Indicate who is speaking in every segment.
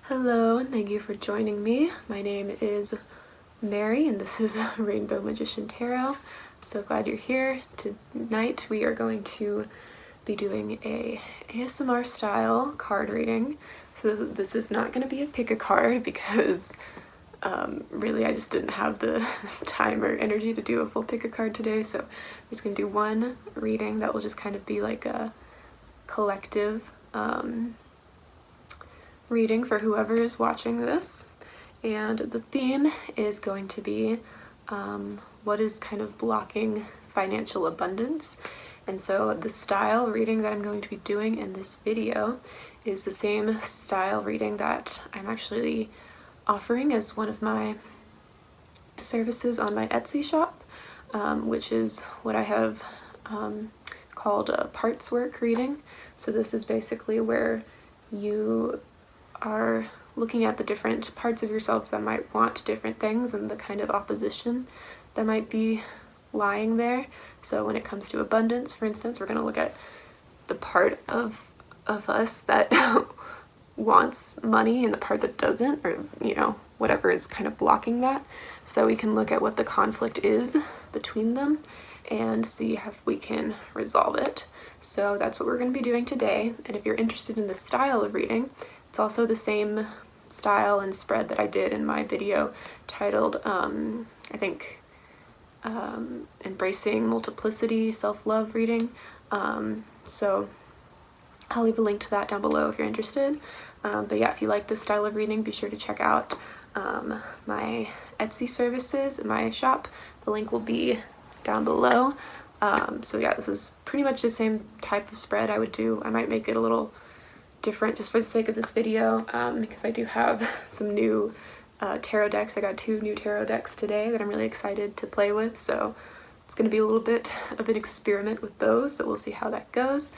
Speaker 1: Hello, and thank you for joining me. My name is Mary, and this is Rainbow Magician Tarot. I'm so glad you're here. Tonight we are going to be doing a ASMR style card reading. So this is not going to be a pick a card because really I just didn't have the time or energy to do a full pick a card today. So I'm just going to do one reading that will just kind of be like a collective reading for whoever is watching this. And the theme is going to be what is kind of blocking financial abundance. And so the style reading that I'm going to be doing in this video is the same style reading that I'm actually offering as one of my services on my Etsy shop, which is what I have called a parts work reading. So this is basically where you are looking at the different parts of yourselves that might want different things and the kind of opposition that might be lying there. So when it comes to abundance, for instance, we're going to look at the part of us that wants money and the part that doesn't, or whatever is kind of blocking that, so that we can look at what the conflict is between them and see if we can resolve it. So that's what we're going to be doing today. And if you're interested in the style of reading, it's also the same style and spread that I did in my video titled, I think, Embracing Multiplicity, Self-Love Reading. So I'll leave a link to that down below if you're interested. But yeah, if you like this style of reading, be sure to check out my Etsy services in my shop. The link will be down below. So yeah, this is pretty much the same type of spread I would do. I might make it a little different just for the sake of this video, because I do have some new tarot decks. I got 2 new tarot decks today that I'm really excited to play with, so it's going to be a little bit of an experiment with those, so we'll see how that goes.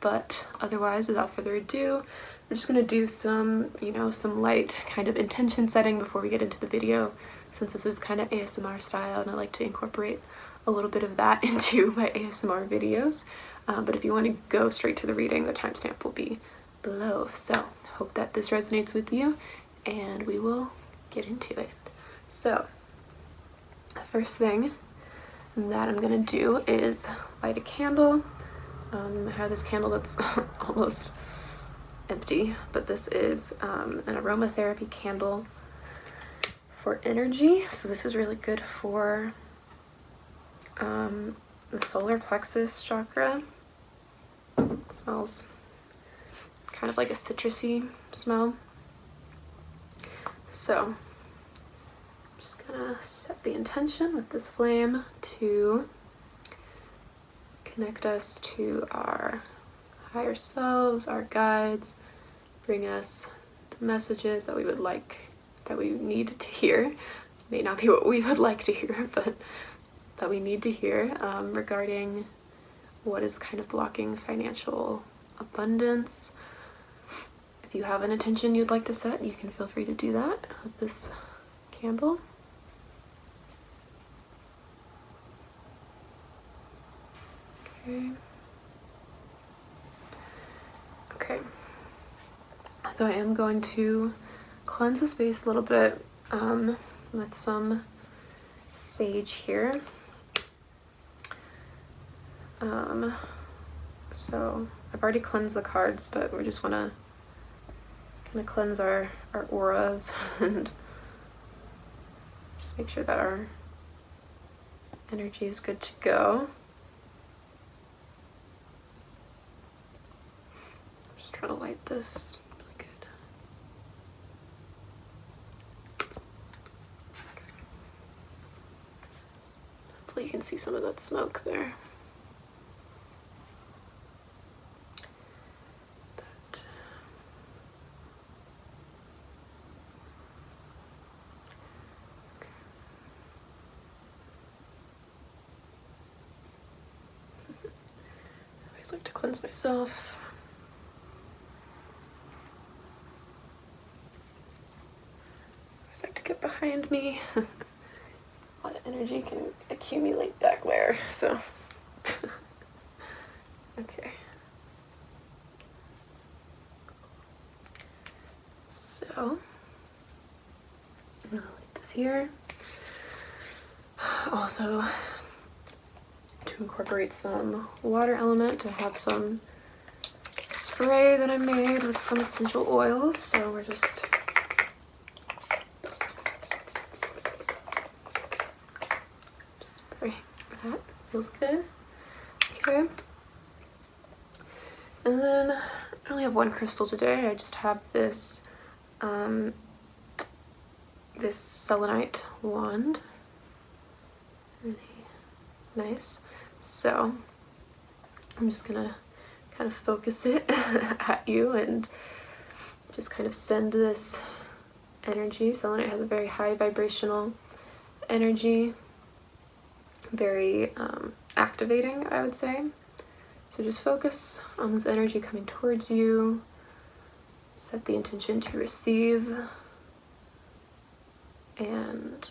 Speaker 1: But otherwise, without further ado, we're just going to do some, some light kind of intention setting before we get into the video, since this is kind of ASMR style and I like to incorporate a little bit of that into my ASMR videos. But if you want to go straight to the reading, the timestamp will be below. So hope that this resonates with you and we will get into it. So the first thing that I'm going to do is light a candle. I have this candle that's almost empty, but this is an aromatherapy candle for energy. So this is really good for the solar plexus chakra. It smells kind of like a citrusy smell. So I'm just gonna set the intention with this flame to connect us to our higher selves, our guides, bring us the messages that we would like, that we need to hear. It may not be what we would like to hear, but that we need to hear regarding what is kind of blocking financial abundance. If you have an intention you'd like to set, you can feel free to do that with this candle. Okay. So I am going to cleanse the space a little bit with some sage here. So I've already cleansed the cards, but we just want to kind of cleanse our auras and just make sure that our energy is good to go. I'm just trying to light this really good. Hopefully you can see some of that smoke there. I like to cleanse myself. I always like to get behind me. A lot of energy can accumulate back there, so. Okay. So I'll leave this here. Also, to incorporate some water element, I have some spray that I made with some essential oils, so we're just spray that. Feels good. Okay. And then I only have one crystal today. I just have this this Selenite Wand. Really nice. So I'm just gonna kind of focus it at you and just kind of send this energy. Selenite has a very high vibrational energy, very activating, I would say. So just focus on this energy coming towards you. Set the intention to receive. And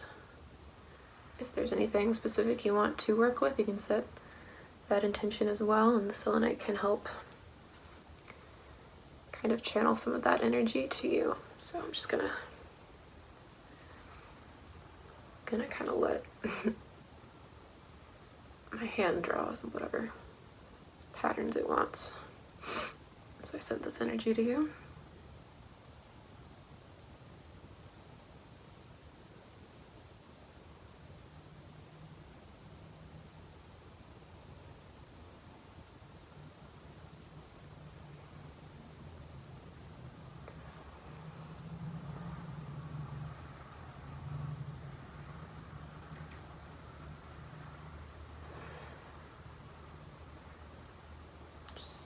Speaker 1: if there's anything specific you want to work with, you can set that intention as well, and the selenite can help kind of channel some of that energy to you. So I'm just gonna kind of let my hand draw whatever patterns it wants. So I sent this energy to you.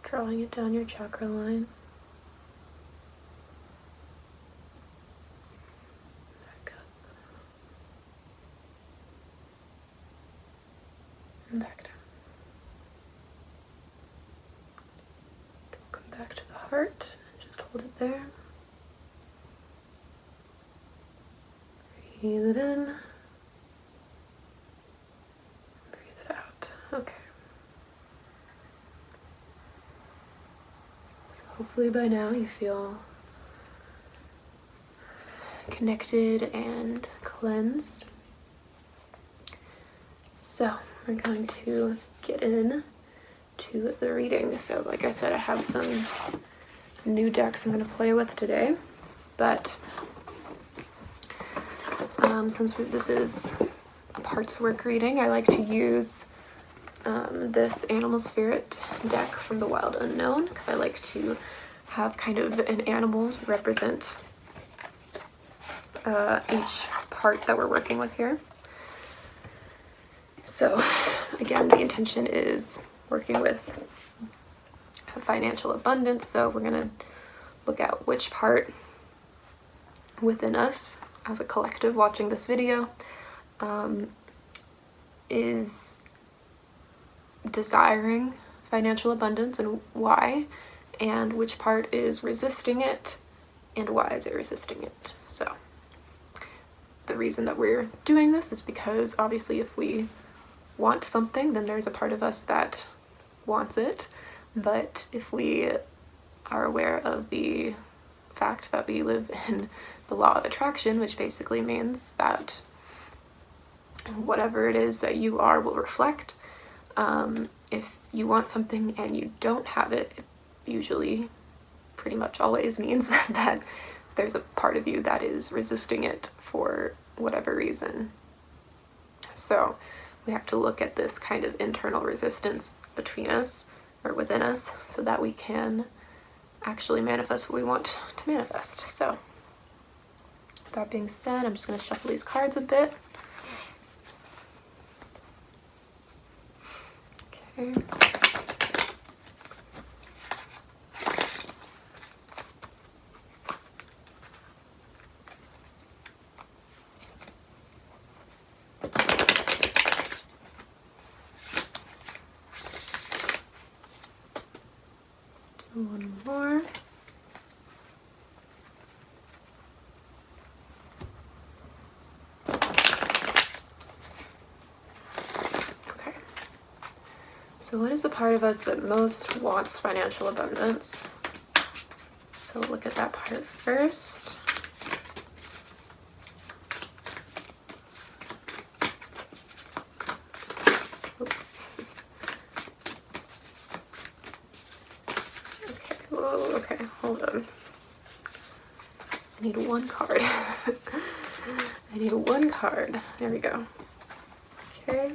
Speaker 1: Drawing it down your chakra line. Back up. And back down. Come back to the heart and just hold it there. Breathe it in. Breathe it out. Okay. Hopefully by now you feel connected and cleansed. So we're going to get in to the reading. So like I said, I have some new decks I'm going to play with today, but since this is a parts work reading, I like to use this Animal Spirit deck from the Wild Unknown, because I like to have kind of an animal represent each part that we're working with here. So again, the intention is working with financial abundance, so we're going to look at which part within us as a collective watching this video is desiring financial abundance and why, and which part is resisting it and why is it resisting it. So the reason that we're doing this is because obviously if we want something, then there's a part of us that wants it, but if we are aware of the fact that we live in the law of attraction, which basically means that whatever it is that you are will reflect. If you want something and you don't have it, it usually pretty much always means that there's a part of you that is resisting it for whatever reason. So we have to look at this kind of internal resistance between us or within us so that we can actually manifest what we want to manifest. So with that being said, I'm just going to shuffle these cards a bit. Okay. Do one more. So what is the part of us that most wants financial abundance? So look at that part first. whoa, okay, hold on. I need one card. I need one card. There we go. Okay.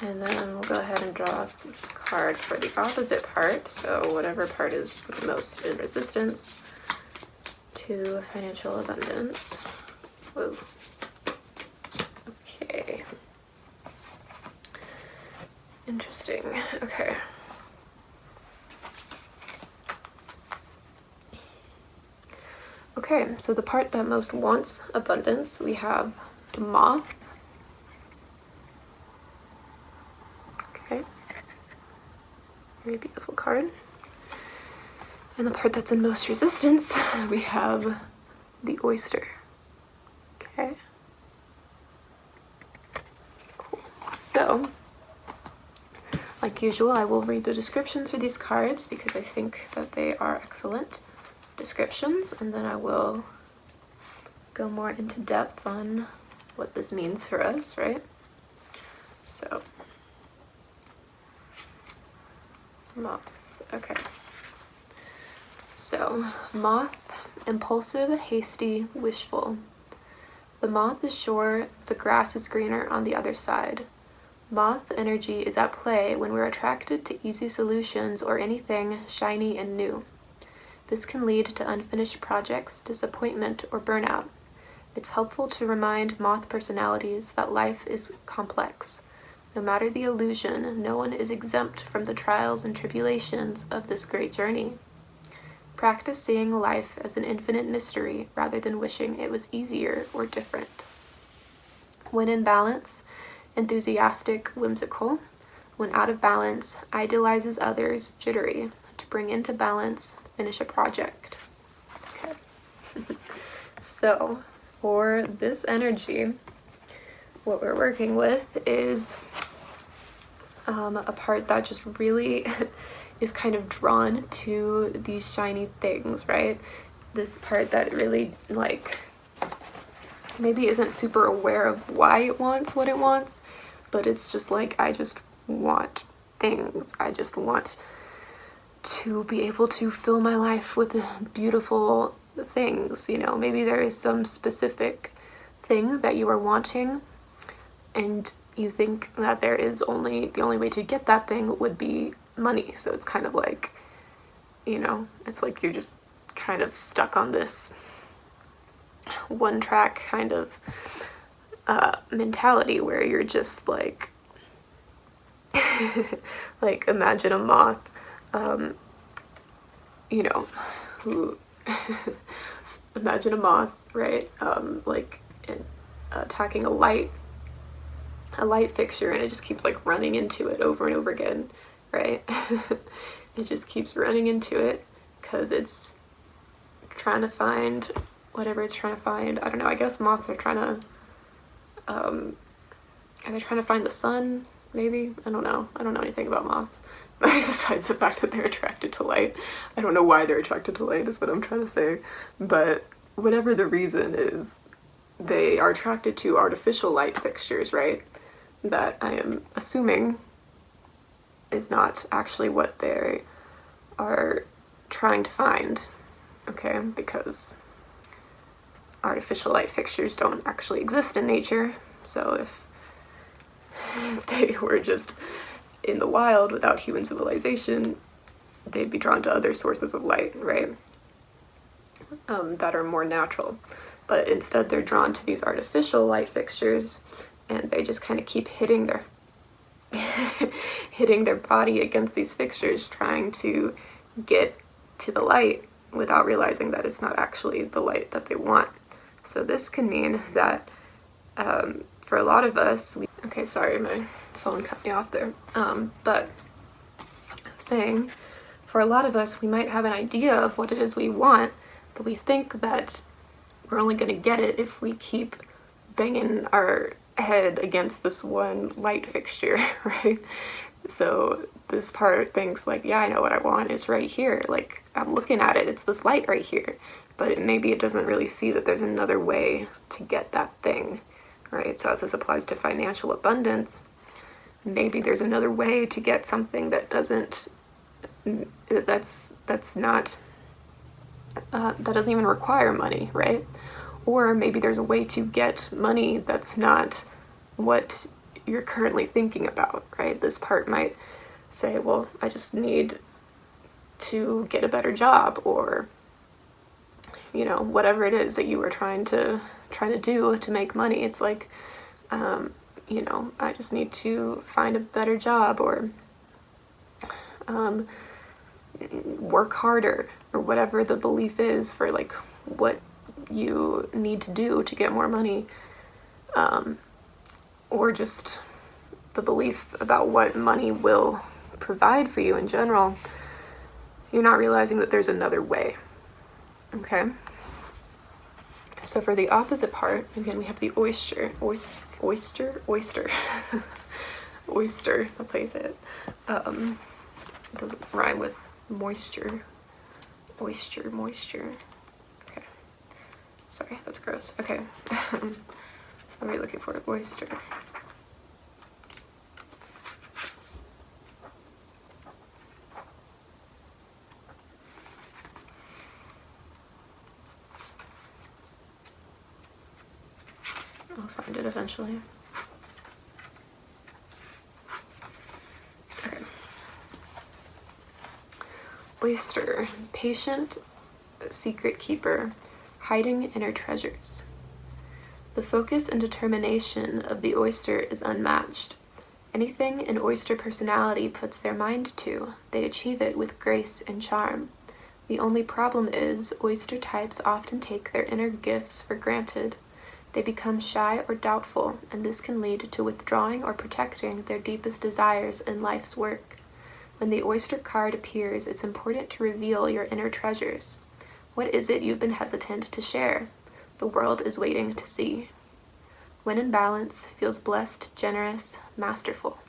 Speaker 1: And then we'll go ahead and draw a card for the opposite part. So whatever part is the most in resistance to financial abundance. Whoa. Okay. Interesting. Okay. Okay, so the part that most wants abundance, we have the moth. Okay. Very beautiful card. And the part that's in most resistance, we have the oyster. Okay. Cool. So, like usual, I will read the descriptions for these cards because I think that they are excellent descriptions, and then I will go more into depth on what this means for us, right? So, moth. Okay. So, moth, impulsive, hasty, wishful. The moth is sure the grass is greener on the other side. Moth energy is at play when we're attracted to easy solutions or anything shiny and new. This can lead to unfinished projects, disappointment, or burnout. It's helpful to remind moth personalities that life is complex. No matter the illusion, no one is exempt from the trials and tribulations of this great journey. Practice seeing life as an infinite mystery rather than wishing it was easier or different. When in balance, enthusiastic, whimsical. When out of balance, idealizes others, jittery. To bring into balance, finish a project. Okay. So, for this energy, what we're working with is a part that just really is kind of drawn to these shiny things, right? This part that really, like, maybe isn't super aware of why it wants what it wants, but it's just like, I just want things. I just want to be able to fill my life with beautiful things, you know. Maybe there is some specific thing that you are wanting and you think that there is the only way to get that thing would be money. So it's kind of like, you know, it's like you're just kind of stuck on this one track kind of mentality where you're just like like imagine a moth, you know, who imagine a moth, right, like attacking a light fixture, and it just keeps like running into it over and over again, right? It just keeps running into it because it's trying to find whatever it's trying to find. I don't know, I guess moths are trying to are they trying to find the sun, maybe? I don't know anything about moths besides the fact that they're attracted to light. I don't know why they're attracted to light is what I'm trying to say, but whatever the reason is, they are attracted to artificial light fixtures, right? That I am assuming is not actually what they are trying to find, okay? Because artificial light fixtures don't actually exist in nature, so if they were just in the wild without human civilization, they'd be drawn to other sources of light, right? That are more natural. But instead they're drawn to these artificial light fixtures, and they just kind of keep hitting their hitting their body against these fixtures, trying to get to the light without realizing that it's not actually the light that they want. So this can mean that for a lot of us, okay, sorry, my phone cut me off there. But saying, for a lot of us, we might have an idea of what it is we want, but we think that we're only going to get it if we keep banging our head against this one light fixture, right? So this part thinks like, yeah, I know what I want. It's right here. Like, I'm looking at it. It's this light right here. But maybe it doesn't really see that there's another way to get that thing, right? So as this applies to financial abundance, maybe there's another way to get something that doesn't, that's not that doesn't even require money, right? Or maybe there's a way to get money that's not what you're currently thinking about, right? This part might say, well, I just need to get a better job, or, you know, whatever it is that you were trying to do to make money. It's like, you know, I just need to find a better job, or work harder, or whatever the belief is for like what you need to do to get more money, or just the belief about what money will provide for you in general. You're not realizing that there's another way. Okay? So for the opposite part, again, we have the oyster. Oyster? Oyster, that's how you say it. It doesn't rhyme with moisture. Oyster, moisture. Okay. Sorry, that's gross. Okay. What are we looking for? Oyster. I'll find it eventually. Okay. Oyster, patient, secret keeper, hiding inner treasures. The focus and determination of the oyster is unmatched. Anything an oyster personality puts their mind to, they achieve it with grace and charm. The only problem is, oyster types often take their inner gifts for granted. They become shy or doubtful, and this can lead to withdrawing or protecting their deepest desires in life's work. When the oyster card appears, it's important to reveal your inner treasures. What is it you've been hesitant to share? The world is waiting to see. When in balance, feels blessed, generous, masterful.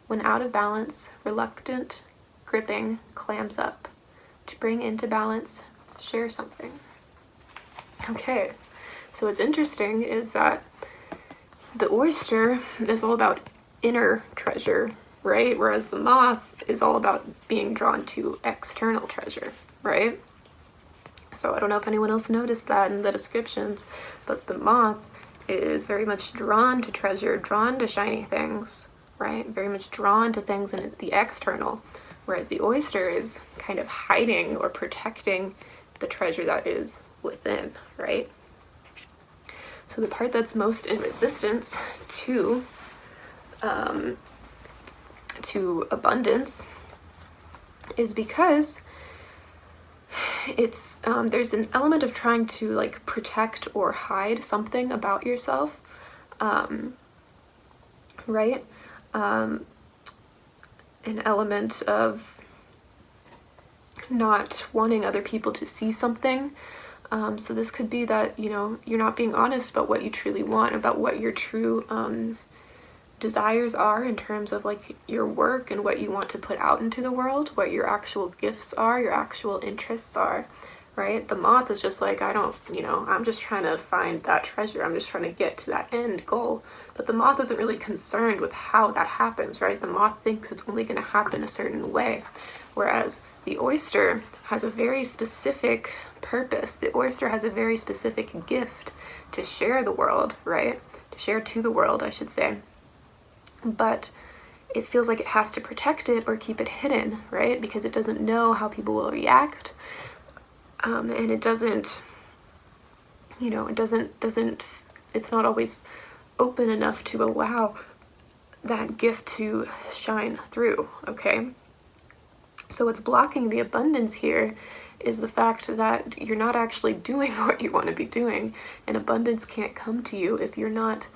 Speaker 1: When out of balance, reluctant, gripping, clams up. To bring into balance, share something. Okay. So what's interesting is that the oyster is all about inner treasure, right? Whereas the moth is all about being drawn to external treasure, right? So I don't know if anyone else noticed that in the descriptions, but the moth is very much drawn to treasure, drawn to shiny things, right? Very much drawn to things in the external, whereas the oyster is kind of hiding or protecting the treasure that is within, right? So the part that's most in resistance to abundance is because it's there's an element of trying to like protect or hide something about yourself, right? An element of not wanting other people to see something. So this could be that, you know, you're not being honest about what you truly want, about what your true desires are in terms of like your work and what you want to put out into the world, what your actual gifts are, your actual interests are, right? The moth is just like, I don't, you know, I'm just trying to find that treasure. I'm just trying to get to that end goal. But the moth isn't really concerned with how that happens, right? The moth thinks it's only going to happen a certain way. Whereas the oyster has a very specific purpose. The oyster has a very specific gift to share the world, right? To share to the world, I should say. But it feels like it has to protect it or keep it hidden, right? Because it doesn't know how people will react. And it doesn't, you know, it's not always open enough to allow that gift to shine through, okay? So what's blocking the abundance here is the fact that you're not actually doing what you want to be doing, and abundance can't come to you if you're not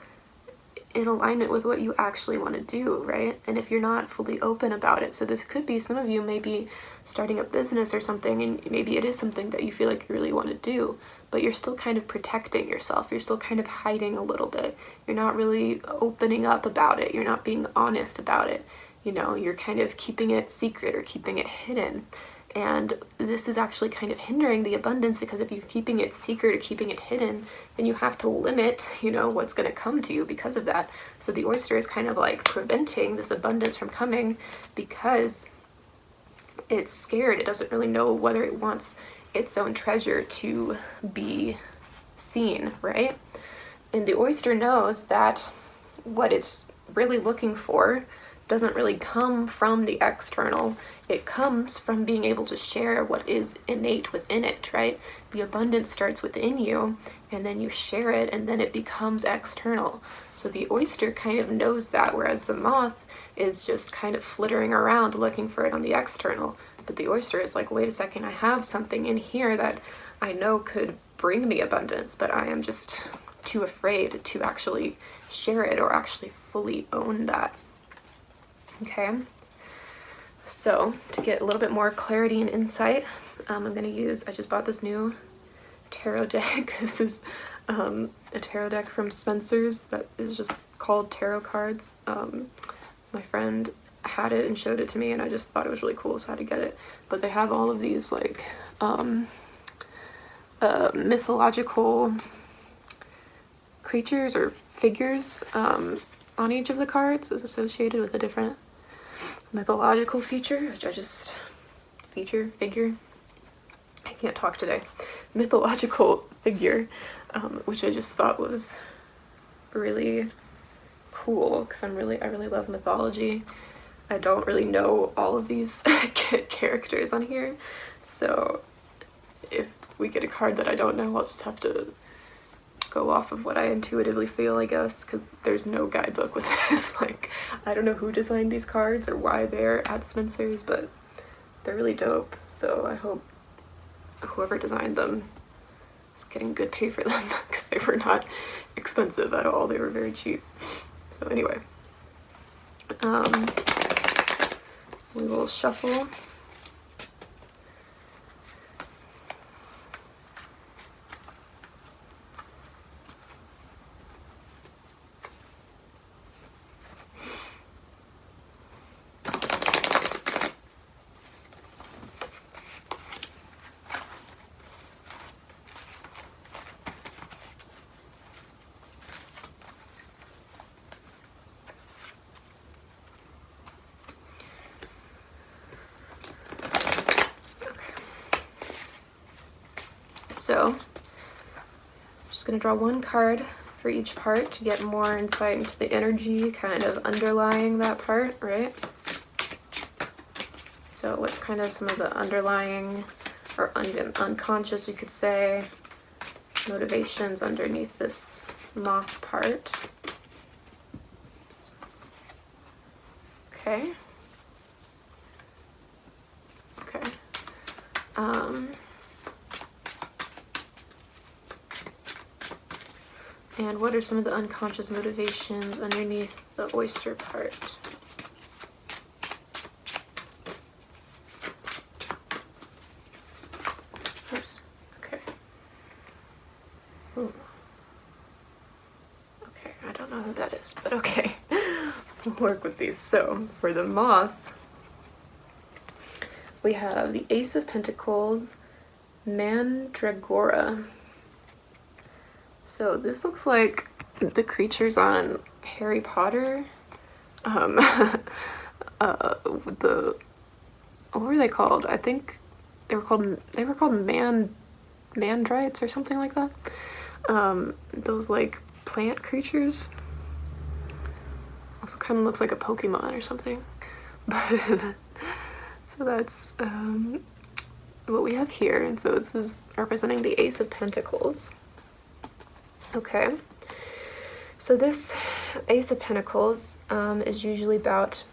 Speaker 1: in alignment with what you actually want to do, right? And if you're not fully open about it. So this could be, some of you may be starting a business or something, and maybe it is something that you feel like you really want to do, but you're still kind of protecting yourself. You're still kind of hiding a little bit. You're not really opening up about it. You're not being honest about it. You know, you're kind of keeping it secret or keeping it hidden. And this is actually kind of hindering the abundance, because if you're keeping it secret or keeping it hidden, then you have to limit, you know, what's going to come to you because of that. So the oyster is kind of like preventing this abundance from coming because it's scared. It doesn't really know whether it wants its own treasure to be seen, right? And the oyster knows that what it's really looking for doesn't really come from the external. It comes from being able to share what is innate within it, right? The abundance starts within you, and then you share it, and then it becomes external. So the oyster kind of knows that, whereas the moth is just kind of flittering around looking for it on the external. But the oyster is like, wait a second, I have something in here that I know could bring me abundance, but I am just too afraid to actually share it or actually fully own that. Okay, so to get a little bit more clarity and insight, I'm going to use, I just bought this new tarot deck. This is a tarot deck from Spencer's that is just called Tarot Cards. My friend had it and showed it to me, and I just thought it was really cool, so I had to get it. But they have all of these like mythological creatures or figures on each of the cards is associated with a different mythological feature, which I just figure I can't talk today, mythological figure, which I just thought was really cool, because I really love mythology. I don't really know all of these characters on here, so if we get a card that I don't know, I'll just have to go off of what I intuitively feel, I guess, because there's no guidebook with this. Like, I don't know who designed these cards or why they're at Spencer's, but they're really dope. So I hope whoever designed them is getting good pay for them, because they were not expensive at all. They were very cheap. So anyway, we will shuffle. So I'm just going to draw one card for each part to get more insight into the energy kind of underlying that part, right? So what's kind of some of the underlying or unconscious, you could say, motivations underneath this moth part. Okay. Okay. And what are some of the unconscious motivations underneath the oyster part? Oops. Okay. Ooh. Okay, I don't know who that is, but okay. We'll work with these. So, for the moth, we have the Ace of Pentacles, Mandragora. So this looks like the creatures on Harry Potter. What were they called? I think they were called mandrites or something like that. Those like plant creatures. Also kind of looks like a Pokemon or something. But so that's what we have here, and so this is representing the Ace of Pentacles. Okay, so this Ace of Pentacles is usually about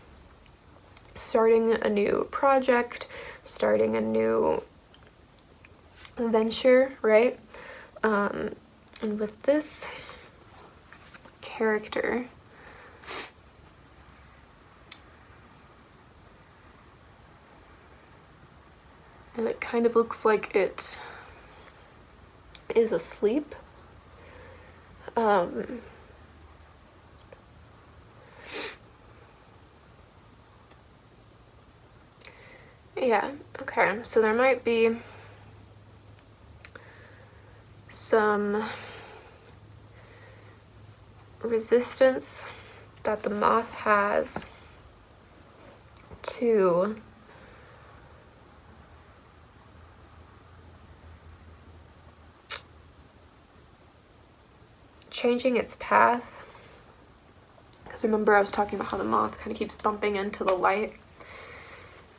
Speaker 1: starting a new project, starting a new venture, right? And with this character, it kind of looks like it is asleep. Yeah, okay, so there might be some resistance that the moth has to changing its path. Because remember I was talking about how the moth kind of keeps bumping into the light.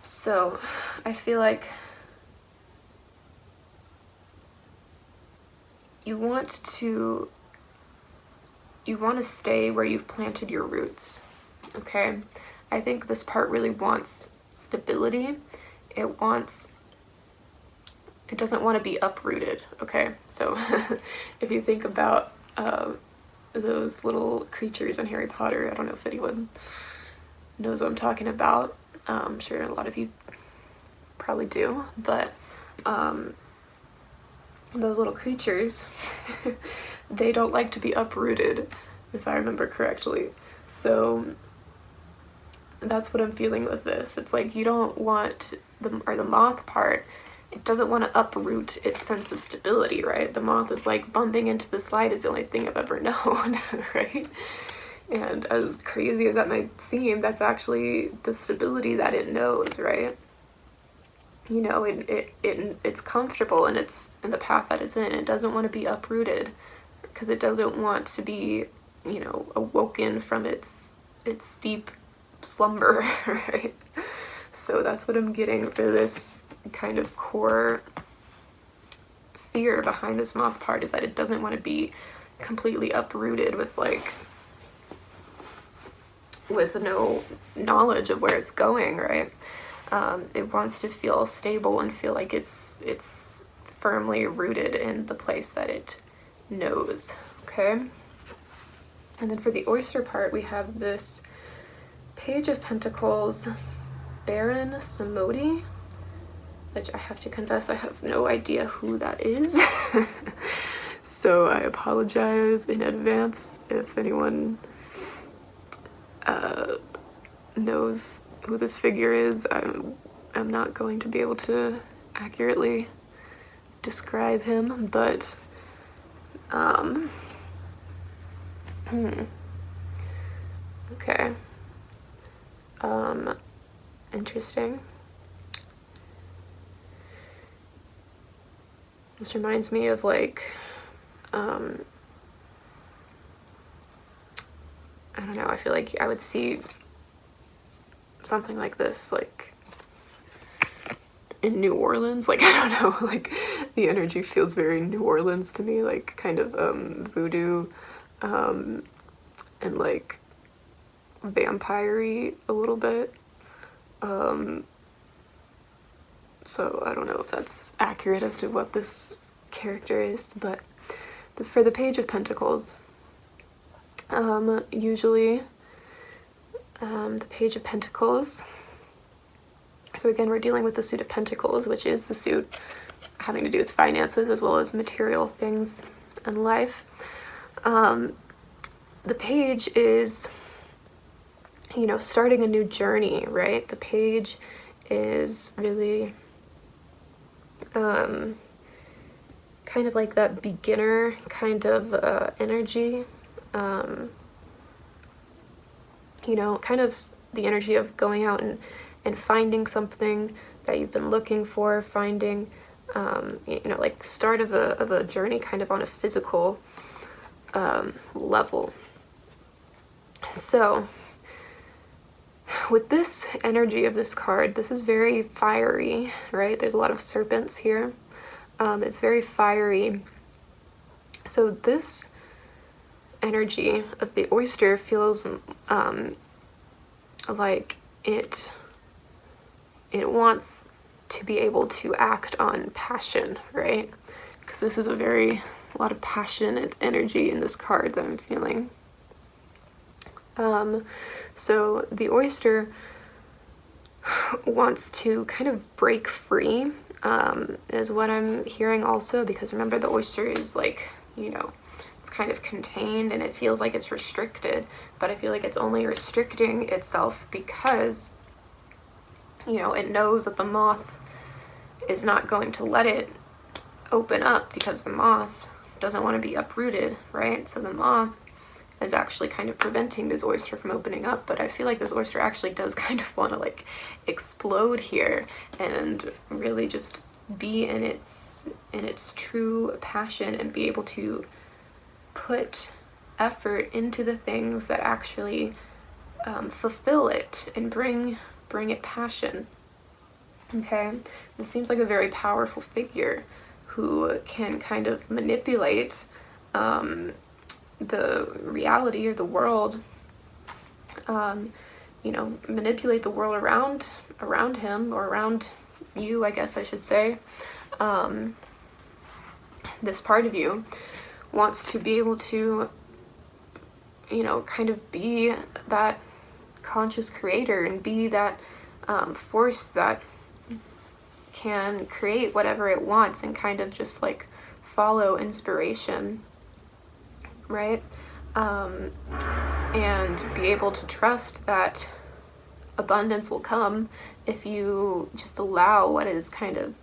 Speaker 1: So I feel like you want to stay where you've planted your roots, okay? I think this part really wants stability. It doesn't want to be uprooted, okay? So if you think about those little creatures in Harry Potter, I don't know if anyone knows what I'm talking about. I'm sure a lot of you probably do, but those little creatures, they don't like to be uprooted, if I remember correctly. So that's what I'm feeling with this. It's like you don't want the moth part, it doesn't want to uproot its sense of stability, right? The moth is like bumping into this light is the only thing I've ever known, right? And as crazy as that might seem, that's actually the stability that it knows, right? You know, it's comfortable and it's in the path that it's in. It doesn't want to be uprooted because it doesn't want to be, you know, awoken from its deep slumber, right? So that's what I'm getting for this kind of core fear behind this moth part, is that it doesn't want to be completely uprooted with no knowledge of where it's going, right? It wants to feel stable and feel like it's firmly rooted in the place that it knows, okay? And then for the oyster part, we have this Page of Pentacles, Baron Samodi, which I have to confess I have no idea who that is. So I apologize in advance if anyone knows who this figure is. I'm not going to be able to accurately describe him, but okay. Interesting. This reminds me of like I don't know, I feel like I would see something like this like in New Orleans. Like, I don't know, like the energy feels very New Orleans to me, like kind of voodoo and like vampire-y a little bit. So I don't know if that's accurate as to what this character is, but for the Page of Pentacles, usually the Page of Pentacles, so again we're dealing with the suit of Pentacles, which is the suit having to do with finances as well as material things in life. The Page is, you know, starting a new journey, right? The Page is really kind of like that beginner kind of energy, you know, kind of the energy of going out and finding something that you've been looking for, finding, you know, like the start of a journey kind of on a physical level. So with this energy of this card, this is very fiery, right? There's a lot of serpents here. It's very fiery. So this energy of the oyster feels like it wants to be able to act on passion, right? Because this is a lot of passionate energy in this card that I'm feeling. So the oyster wants to kind of break free, is what I'm hearing also, because remember the oyster is like, you know, it's kind of contained and it feels like it's restricted, but I feel like it's only restricting itself because, you know, it knows that the moth is not going to let it open up because the moth doesn't want to be uprooted, right? So the moth is actually kind of preventing this oyster from opening up, but I feel like this oyster actually does kind of want to like explode here and really just be in its true passion and be able to put effort into the things that actually fulfill it and bring it passion. Okay, this seems like a very powerful figure who can kind of manipulate the reality or the world, you know, manipulate the world around him, or around you, I guess I should say. This part of you wants to be able to, you know, kind of be that conscious creator and be that force that can create whatever it wants and kind of just like follow inspiration, right? And be able to trust that abundance will come if you just allow what is kind of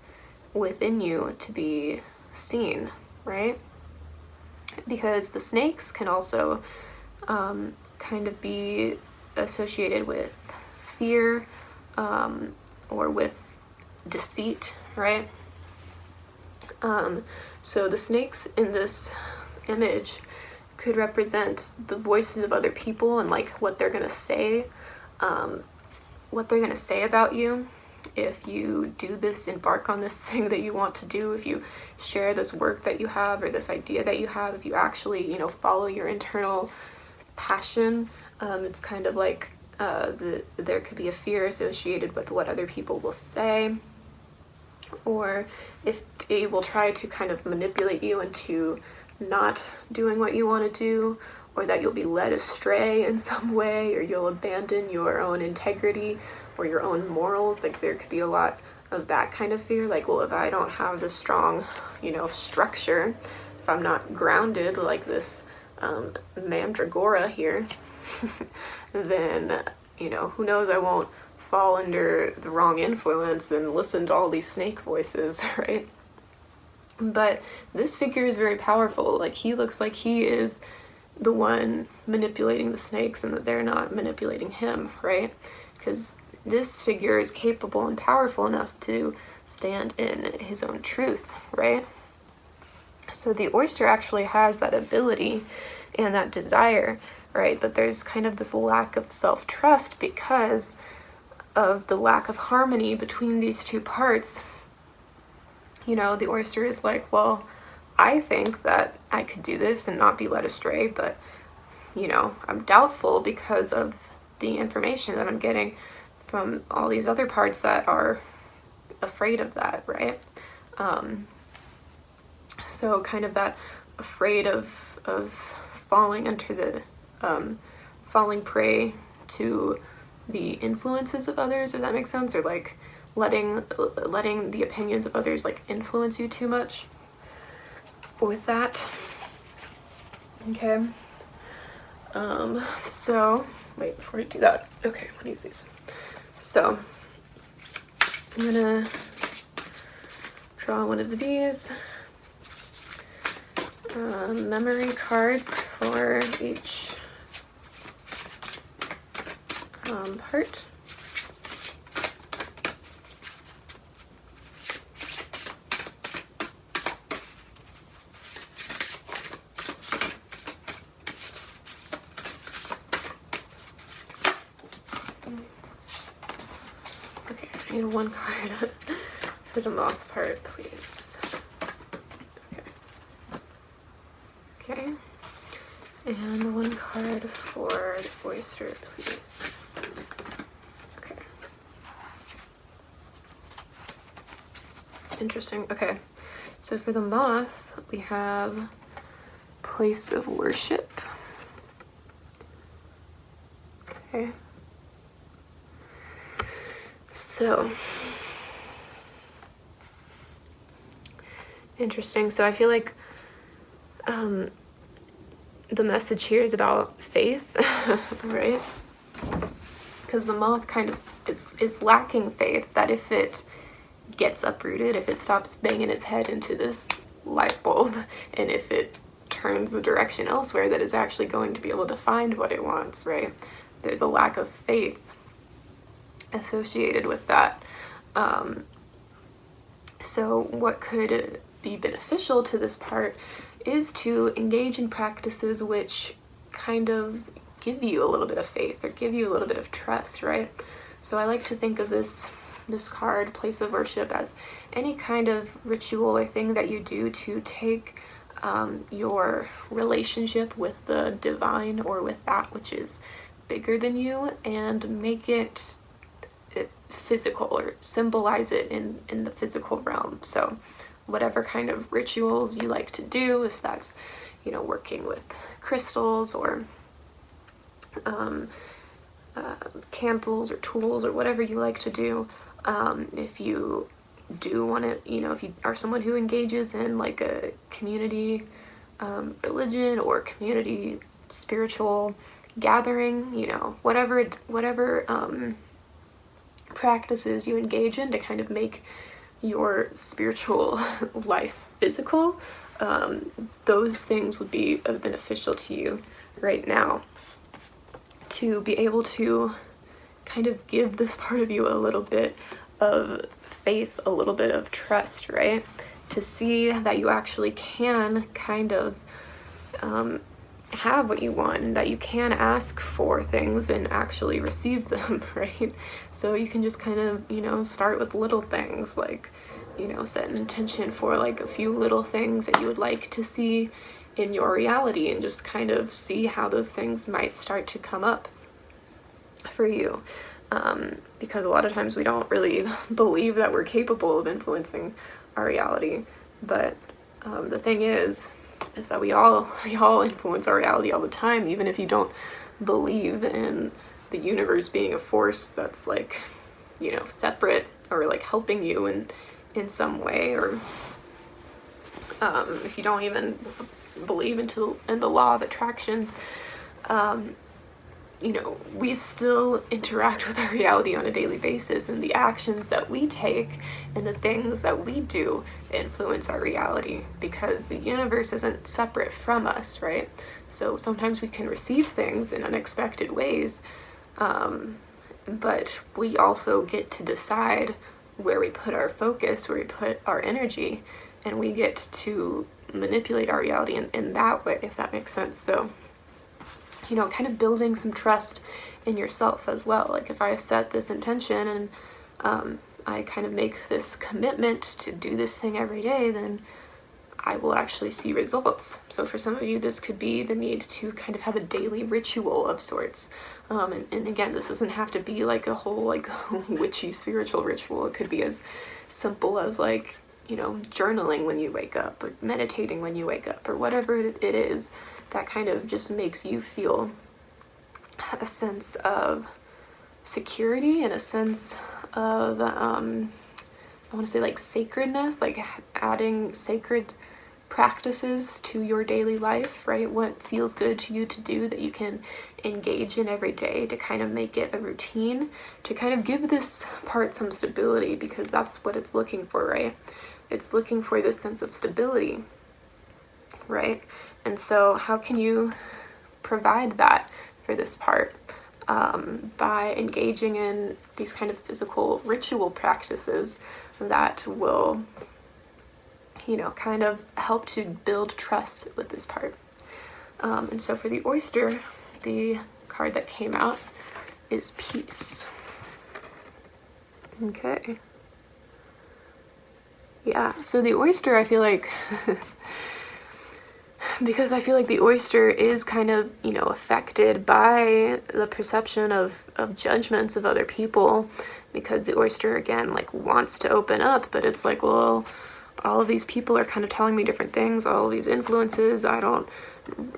Speaker 1: within you to be seen, right? Because the snakes can also kind of be associated with fear, or with deceit, right? So the snakes in this image could represent the voices of other people and like what they're gonna say, about you if you do this, embark on this thing that you want to do, if you share this work that you have or this idea that you have, if you actually, you know, follow your internal passion. It's kind of like there could be a fear associated with what other people will say, or if they will try to kind of manipulate you into not doing what you want to do, or that you'll be led astray in some way, or you'll abandon your own integrity or your own morals. Like there could be a lot of that kind of fear, like, well, if I don't have the strong, you know, structure, if I'm not grounded like this mandragora here, then, you know, who knows, I won't fall under the wrong influence and listen to all these snake voices, right? But this figure is very powerful. Like, he looks like he is the one manipulating the snakes and that they're not manipulating him, right? Because this figure is capable and powerful enough to stand in his own truth, right? So the oyster actually has that ability and that desire, right? But there's kind of this lack of self-trust because of the lack of harmony between these two parts. You know, the oyster is like, well, I think that I could do this and not be led astray, but, you know, I'm doubtful because of the information that I'm getting from all these other parts that are afraid of that, right? So kind of that afraid of falling under the, falling prey to the influences of others, if that makes sense, or like letting the opinions of others like influence you too much with that. Okay. So wait, before I do that, okay, I'm gonna use these. So I'm gonna draw one of these memory cards for each part. Okay, I need one card for the moth part, please. Okay, and one card for the oyster, please. Okay. Interesting. Okay, so for the moth, we have place of worship. Okay. So, interesting. So I feel like the message here is about faith, right? Because the moth kind of is lacking faith that if it gets uprooted, if it stops banging its head into this light bulb, and if it turns the direction elsewhere, that it's actually going to be able to find what it wants, right? There's a lack of faith associated with that. So what could be beneficial to this part is to engage in practices which kind of give you a little bit of faith or give you a little bit of trust, right? So I like to think of this card, place of worship, as any kind of ritual or thing that you do to take your relationship with the divine or with that which is bigger than you and make it physical, or symbolize it in the physical realm. So whatever kind of rituals you like to do, if that's, you know, working with crystals or candles or tools or whatever you like to do, if you do want to, you know, if you are someone who engages in like a community religion or community spiritual gathering, you know, whatever practices you engage in to kind of make your spiritual life physical, those things would be beneficial to you right now, to be able to kind of give this part of you a little bit of faith, a little bit of trust, right? To see that you actually can kind of have what you want, and that you can ask for things and actually receive them, right? So you can just kind of, you know, start with little things, like, you know, set an intention for like a few little things that you would like to see in your reality, and just kind of see how those things might start to come up for you. Because a lot of times we don't really believe that we're capable of influencing our reality, but the thing is that we all influence our reality all the time, even if you don't believe in the universe being a force that's like, you know, separate or like helping you in some way, or if you don't even believe in the law of attraction, you know, we still interact with our reality on a daily basis, and the actions that we take and the things that we do influence our reality, because the universe isn't separate from us, right? So sometimes we can receive things in unexpected ways, but we also get to decide where we put our focus, where we put our energy, and we get to manipulate our reality in that way, if that makes sense. So, you know, kind of building some trust in yourself as well. Like if I set this intention and I kind of make this commitment to do this thing every day, then I will actually see results. So for some of you, this could be the need to kind of have a daily ritual of sorts. And again, this doesn't have to be like a whole like witchy spiritual ritual. It could be as simple as like, you know, journaling when you wake up, or meditating when you wake up, or whatever it is that kind of just makes you feel a sense of security and a sense of, I want to say like sacredness, like adding sacred practices to your daily life, right? What feels good to you to do that you can engage in every day to kind of make it a routine, to kind of give this part some stability, because that's what it's looking for, right? It's looking for this sense of stability, right? And so how can you provide that for this part? By engaging in these kind of physical ritual practices that will, you know, kind of help to build trust with this part. And so for the oyster, the card that came out is peace. Okay. Yeah, so the oyster, I feel like because I feel like the oyster is kind of, you know, affected by the perception of judgments of other people, because the oyster, again, like wants to open up, but it's like, well, all of these people are kind of telling me different things, all of these influences, I don't,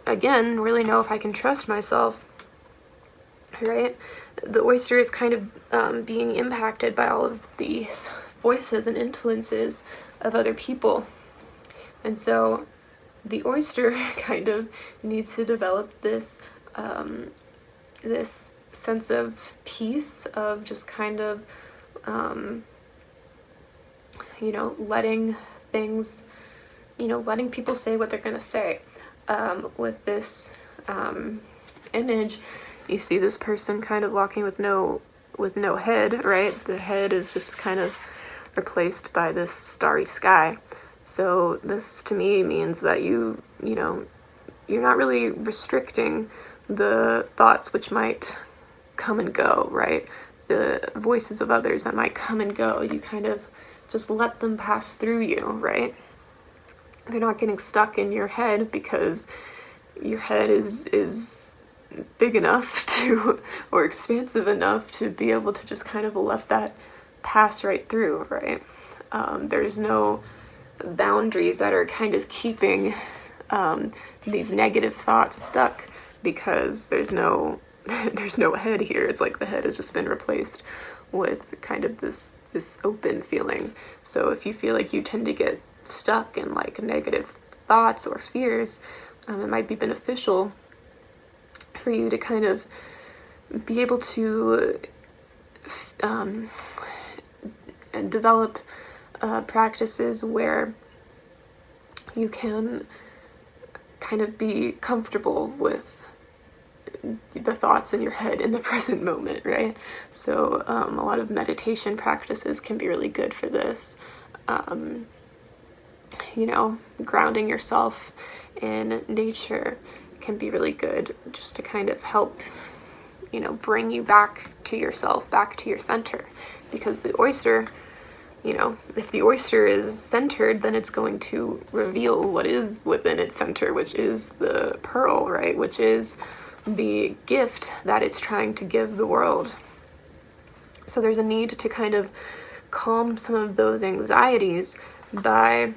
Speaker 1: again, really know if I can trust myself, right? The oyster is kind of being impacted by all of these voices and influences of other people. And so the oyster kind of needs to develop this this sense of peace, of just kind of you know, letting things, you know, letting people say what they're gonna say. With this image, you see this person kind of walking with no head, right? The head is just kind of replaced by this starry sky. So this to me means that you know, you're not really restricting the thoughts which might come and go, right? The voices of others that might come and go. You kind of just let them pass through you, right? They're not getting stuck in your head because your head is big enough to, or expansive enough to be able to just kind of let that pass right through, right? There's no boundaries that are kind of keeping these negative thoughts stuck because there's no head here. It's like the head has just been replaced with kind of this open feeling. So if you feel like you tend to get stuck in like negative thoughts or fears, it might be beneficial for you to kind of be able to develop practices where you can kind of be comfortable with the thoughts in your head in the present moment, right? So a lot of meditation practices can be really good for this. You know, grounding yourself in nature can be really good just to kind of help, you know, bring you back to yourself, back to your center. Because the oyster, you know, if the oyster is centered, then it's going to reveal what is within its center, which is the pearl, right? Which is the gift that it's trying to give the world. So there's a need to kind of calm some of those anxieties by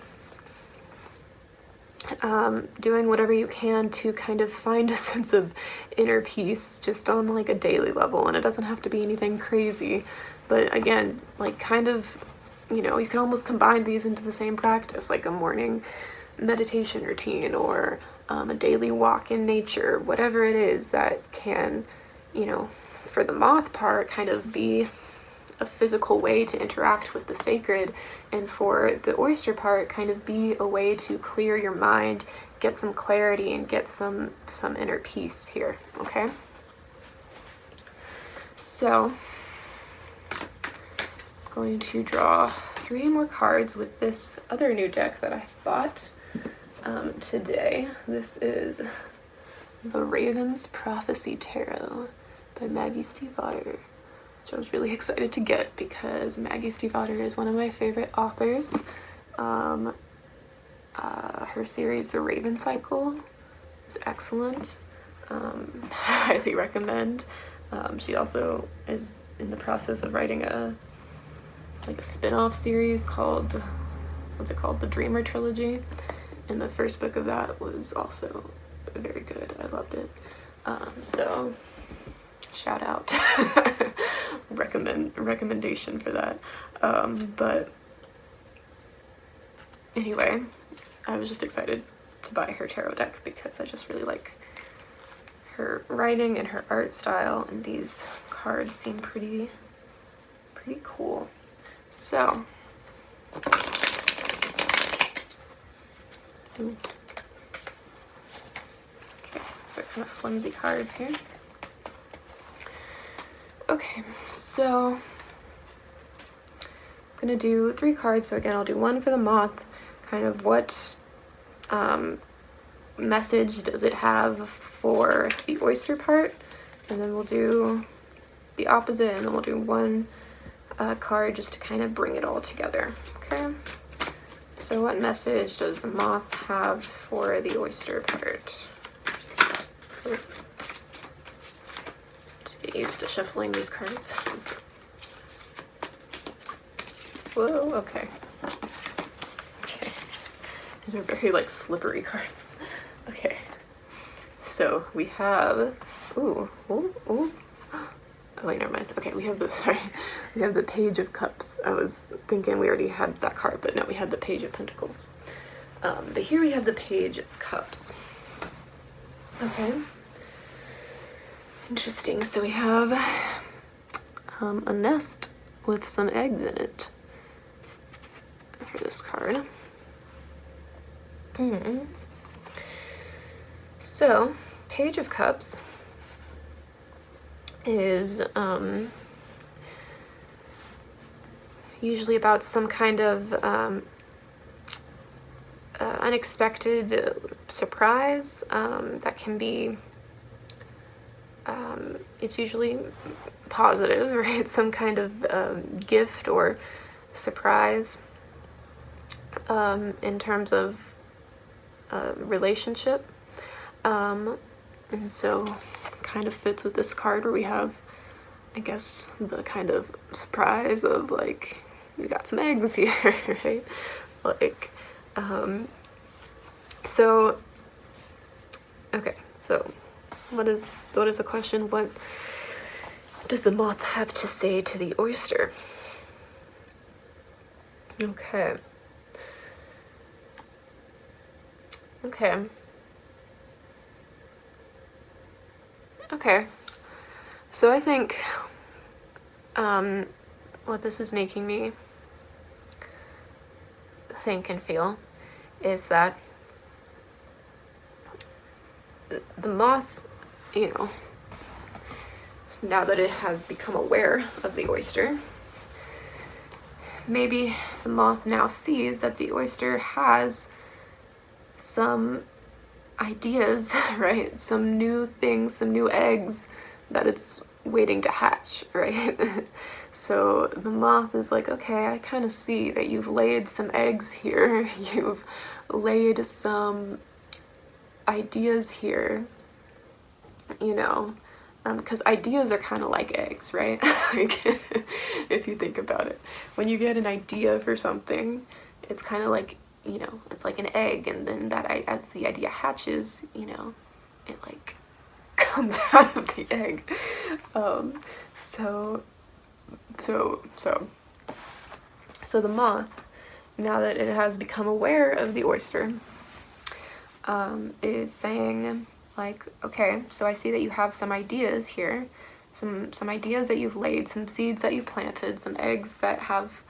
Speaker 1: doing whatever you can to kind of find a sense of inner peace just on like a daily level. And it doesn't have to be anything crazy, but again, like kind of, you know, you can almost combine these into the same practice, like a morning meditation routine or a daily walk in nature, whatever it is that can, you know, for the moth part kind of be a physical way to interact with the sacred, and for the oyster part kind of be a way to clear your mind, get some clarity, and get some inner peace here, okay? So I'm going to draw 3 more cards with this other new deck that I bought today. This is the Raven's Prophecy Tarot by Maggie Stiefvater, which I was really excited to get because Maggie Stiefvater is one of my favorite authors. Her series, The Raven Cycle, is excellent. Highly recommend. She also is in the process of writing a spin-off series called, what's it called? The Dreamer Trilogy. And the first book of that was also very good. I loved it. So shout out. Recommendation for that. But anyway, I was just excited to buy her tarot deck because I just really like her writing and her art style, and these cards seem pretty cool. So okay, they're kind of flimsy cards here. Okay, so I'm gonna do 3 cards. So again, I'll do 1 for the moth, kind of what message does it have for the oyster part, and then we'll do the opposite, and then we'll do 1 card just to kind of bring it all together, okay? So what message does the moth have for the oyster part? Get used to shuffling these cards. Whoa, okay. Okay. These are very like slippery cards. Okay. So we have, oh wait, never mind. Okay, we have we have the Page of Cups. I was thinking we already had that card, but no, we had the Page of Pentacles. But here we have the Page of Cups. Okay. Interesting. So we have a nest with some eggs in it for this card. So, Page of Cups is usually about some kind of unexpected surprise. That can be, it's usually positive, right? Some kind of gift or surprise in terms of relationship. And so kind of fits with this card where we have, I guess, the kind of surprise of like, we got some eggs here, right? Like, so, okay, so what is the question? What does the moth have to say to the oyster? Okay. Okay. Okay. So I think what this is making me think and feel is that the moth, you know, now that it has become aware of the oyster, maybe the moth now sees that the oyster has some ideas, right? Some new things, some new eggs that it's waiting to hatch, right? So the moth is like, okay, I kind of see that you've laid some eggs here. You've laid some ideas here, you know, because ideas are kind of like eggs, right? Like, if you think about it, when you get an idea for something, it's kind of like, you know, it's like an egg, and then that as the idea hatches, you know, it like comes out of the egg. So the moth, now that it has become aware of the oyster, is saying like, okay, so I see that you have some ideas here, some ideas that you've laid, some seeds that you planted, some eggs that have,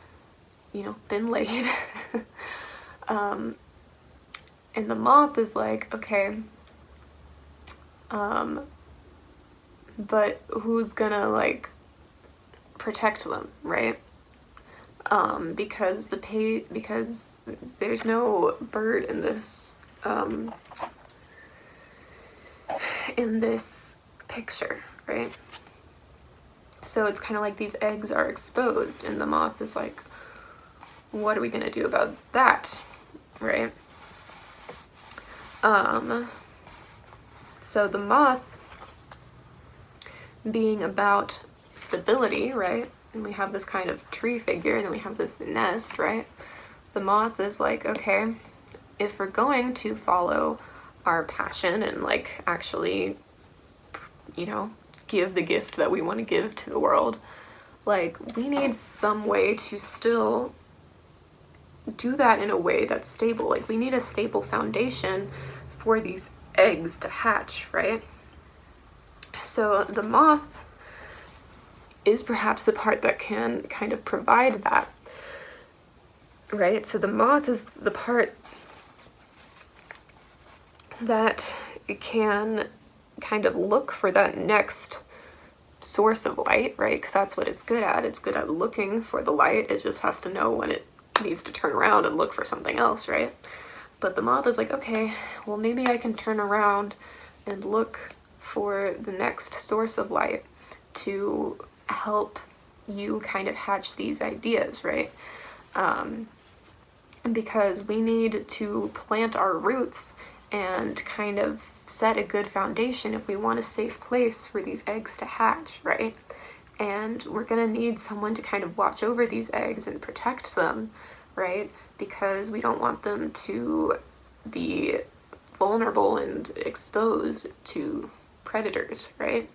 Speaker 1: you know, been laid. And the moth is like, okay, but who's gonna like protect them, right? Because because there's no bird in this picture, right? So it's kind of like these eggs are exposed, and the moth is like, what are we gonna do about that, right? So the moth being about stability, right? And we have this kind of tree figure, and then we have this nest, right? The moth is like, okay, if we're going to follow our passion and like actually, you know, give the gift that we want to give to the world, like we need some way to still do that in a way that's stable. Like we need a stable foundation for these eggs to hatch, right? So the moth is perhaps the part that can kind of provide that, right? So the moth is the part that can kind of look for that next source of light, right? Because that's what it's good at. It's good at looking for the light. It just has to know when it needs to turn around and look for something else, right? But the moth is like, okay, well maybe I can turn around and look for the next source of light to help you kind of hatch these ideas, right? Because we need to plant our roots and kind of set a good foundation if we want a safe place for these eggs to hatch, right? And we're gonna need someone to kind of watch over these eggs and protect them, right? Because we don't want them to be vulnerable and exposed to predators, right?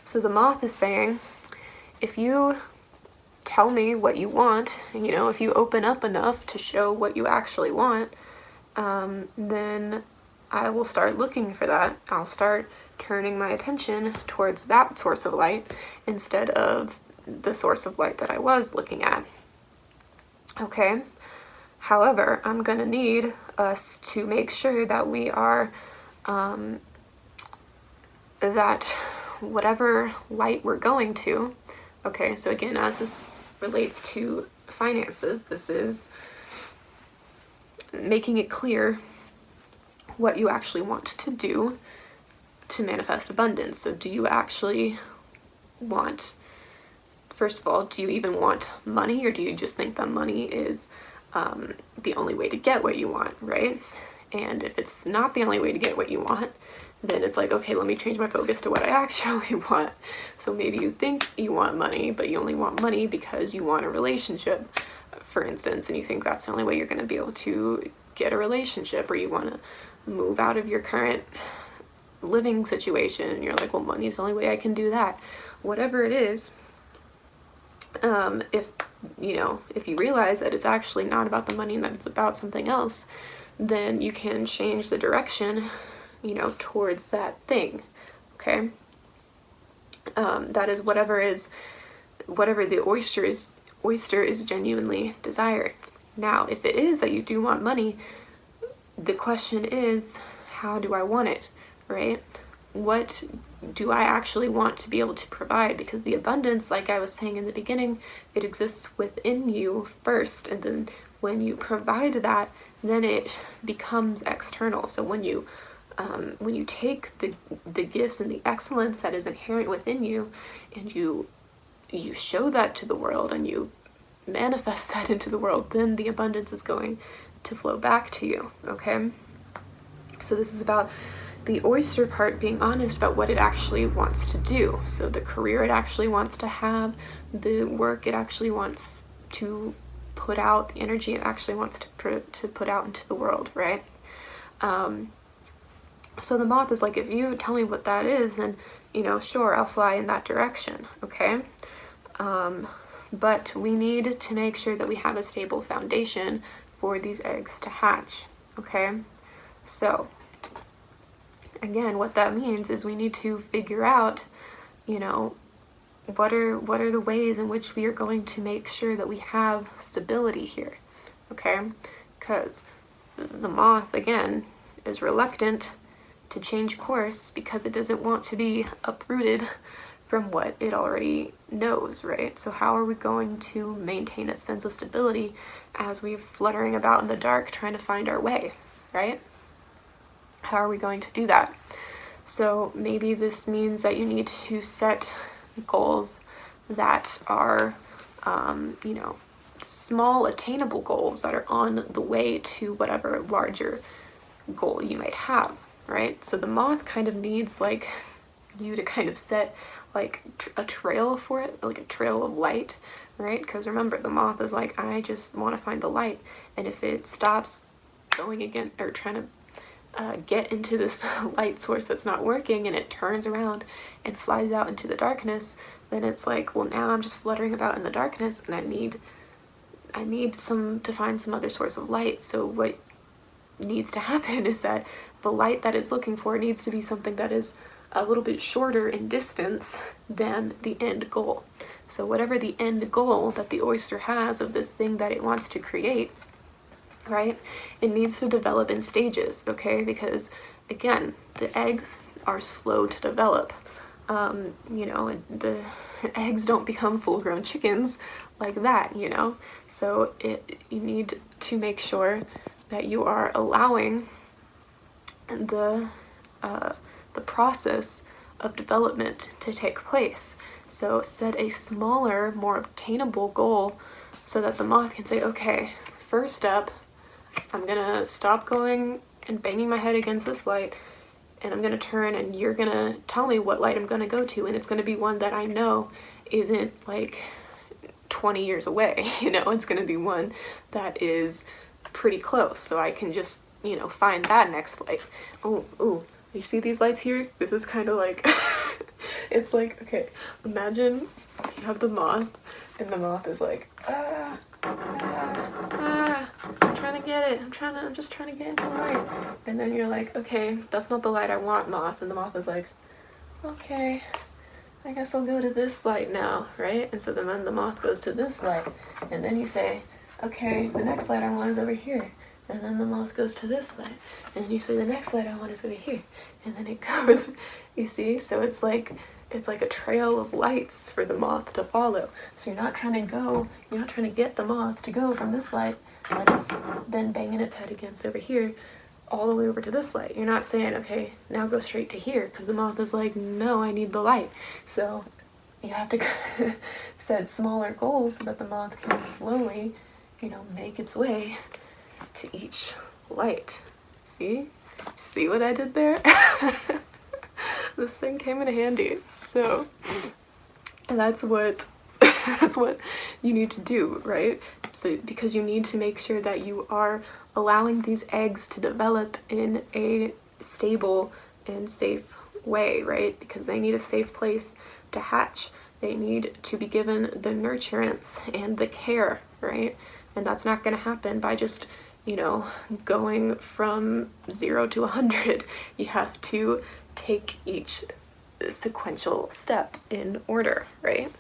Speaker 1: So the moth is saying, if you tell me what you want, you know, if you open up enough to show what you actually want, then I will start looking for that. I'll start turning my attention towards that source of light instead of the source of light that I was looking at. Okay? However, I'm gonna need us to make sure that we are, that whatever light we're going to, okay, so again, as this relates to finances, this is making it clear what you actually want to do to manifest abundance. So do you actually want, first of all, do you even want money, or do you just think that money is the only way to get what you want, right? And if it's not the only way to get what you want, then it's like, okay, let me change my focus to what I actually want. So maybe you think you want money, but you only want money because you want a relationship, for instance, and you think that's the only way you're going to be able to get a relationship, or you want to move out of your current living situation, and you're like, well, money's the only way I can do that. Whatever it is, if you realize that it's actually not about the money and that it's about something else, then you can change the direction, towards that thing. Okay. That is whatever the oyster is genuinely desiring. Now, if it is that you do want money, the question is, how do I want it, right? What do I actually want to be able to provide? Because the abundance, like I was saying in the beginning, it exists within you first, and then when you provide that, then it becomes external. So when you take the gifts and the excellence that is inherent within you, and you show that to the world, and you manifest that into the world, then the abundance is going to flow back to you. Okay, so this is about the oyster part being honest about what it actually wants to do. So the career it actually wants to have, the work it actually wants to put out, the energy it actually wants to put out into the world, right? So the moth is like, if you tell me what that is, then, sure, I'll fly in that direction, okay? But we need to make sure that we have a stable foundation for these eggs to hatch, okay? So, again, what that means is we need to figure out, what are the ways in which we are going to make sure that we have stability here, okay? Because the moth, again, is reluctant to change course because it doesn't want to be uprooted from what it already knows, right? So how are we going to maintain a sense of stability as we're fluttering about in the dark trying to find our way, right? How are we going to do that? So maybe this means that you need to set goals that are, small attainable goals that are on the way to whatever larger goal you might have, right? So the moth kind of needs like you to kind of set like a trail for it, like a trail of light, right? Because remember, the moth is like, I just want to find the light, and if it stops going again or trying to get into this light source that's not working, and it turns around and flies out into the darkness, then it's like, well, now I'm just fluttering about in the darkness, and I need to find some other source of light. So what needs to happen is that the light that it's looking for needs to be something that is a little bit shorter in distance than the end goal. So whatever the end goal that the oyster has of this thing that it wants to create, right, it needs to develop in stages, okay? Because again, the eggs are slow to develop. The eggs don't become full-grown chickens like that, So you need to make sure that you are allowing the process of development to take place. So set a smaller, more obtainable goal so that the moth can say, okay, first up, I'm gonna stop going and banging my head against this light, and I'm gonna turn, and you're gonna tell me what light I'm gonna go to, and it's gonna be one that I know isn't like 20 years away, it's gonna be one that is pretty close, so I can just, find that next light. Oh, you see these lights here? This is kind of like, it's like, okay, imagine you have the moth, and the moth is like, I'm trying to get it. I'm just trying to get into the light. And then you're like, okay, that's not the light I want, moth. And the moth is like, okay, I guess I'll go to this light now, right? And so then the moth goes to this light. And then you say, okay, the next light I want is over here. And then the moth goes to this light. And then you say, the next light I want is over here. And then it goes, you see? So it's like a trail of lights for the moth to follow. So you're not trying to get the moth to go from this light that it's been banging its head against over here, all the way over to this light. You're not saying, okay, now go straight to here, because the moth is like, no, I need the light. So you have to set smaller goals so that the moth can slowly, you know, make its way to each light. See what I did there? This thing came in handy. So that's what that's what you need to do, right? So because you need to make sure that you are allowing these eggs to develop in a stable and safe way, right? Because they need a safe place to hatch. They need to be given the nurturance and the care, right? And that's not going to happen by just, you know, going from 0 to 100. You have to take each sequential step in order, right?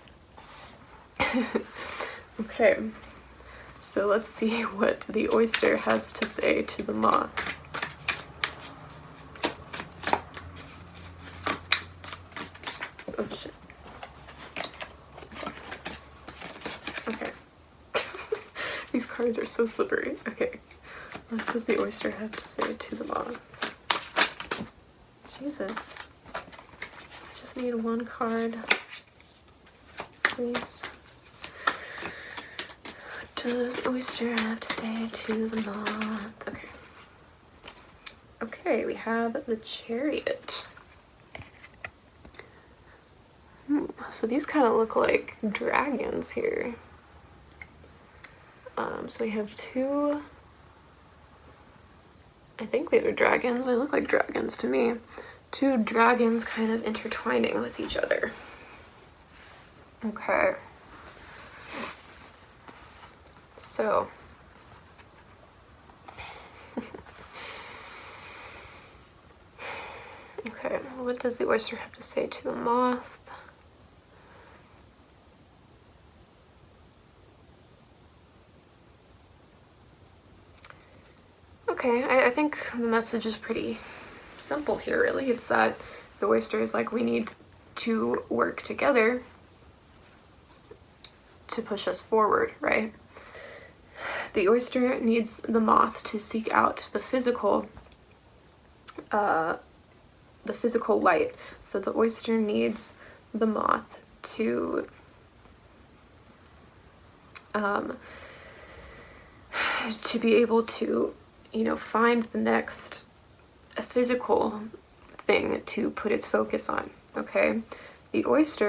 Speaker 1: Okay, so let's see what the oyster has to say to the moth. Oh shit. Okay. These cards are so slippery. Okay. What does the oyster have to say to the moth? Jesus. I just need one card. Please. What does the oyster have to say to the moth? Okay. Okay, we have the Chariot. So these kind of look like dragons here. So we have two, I think these are dragons. They look like dragons to me. Two dragons kind of intertwining with each other. Okay. So. Okay, what does the oyster have to say to the moth? Okay, I think the message is pretty simple here, really. It's that the oyster is like, we need to work together to push us forward, right? The oyster needs the moth to seek out the physical light. So the oyster needs the moth to be able to, you know, find the next physical thing to put its focus on, okay? What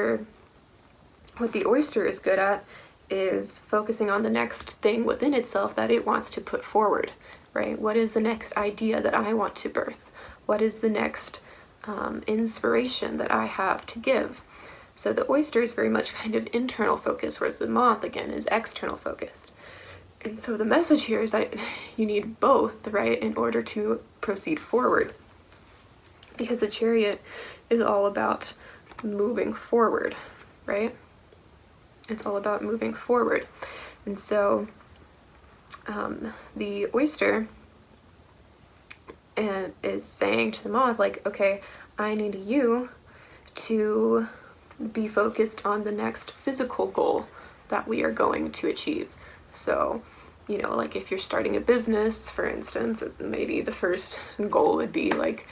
Speaker 1: the oyster is good at is focusing on the next thing within itself that it wants to put forward, right? What is the next idea that I want to birth? What is the next inspiration that I have to give? So the oyster is very much kind of internal focused, whereas the moth, again, is external focused. And so the message here is that you need both, right, in order to proceed forward. Because the Chariot is all about moving forward, right? It's all about moving forward. And so the oyster is saying to the moth, like, okay, I need you to be focused on the next physical goal that we are going to achieve. So, you know, like if you're starting a business, for instance, maybe the first goal would be like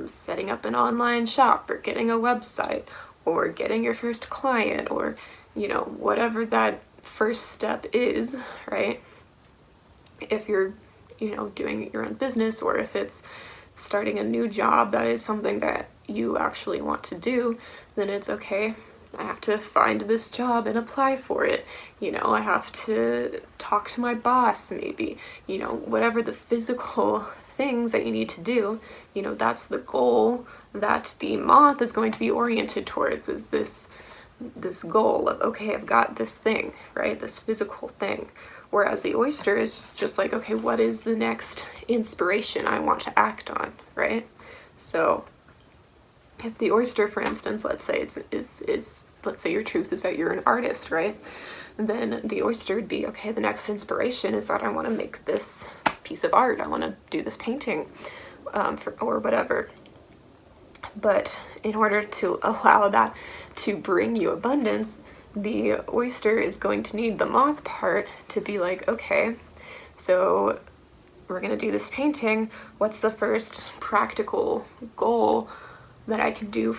Speaker 1: setting up an online shop or getting a website or getting your first client or, you know, whatever that first step is, right? If you're, you know, doing your own business, or if it's starting a new job that is something that you actually want to do, then it's okay. I have to find this job and apply for it. You know, I have to talk to my boss maybe. You know, whatever the physical things that you need to do, you know, that's the goal that the moth is going to be oriented towards, is this goal of, okay, I've got this thing, right? This physical thing. Whereas the oyster is just like, okay, what is the next inspiration I want to act on, right? So if the oyster, for instance, let's say let's say your truth is that you're an artist, right? Then the oyster would be, okay, the next inspiration is that I want to make this piece of art. I want to do this painting, or whatever. But in order to allow that to bring you abundance, the oyster is going to need the moth part to be like, okay, so we're gonna do this painting, what's the first practical goal that I can do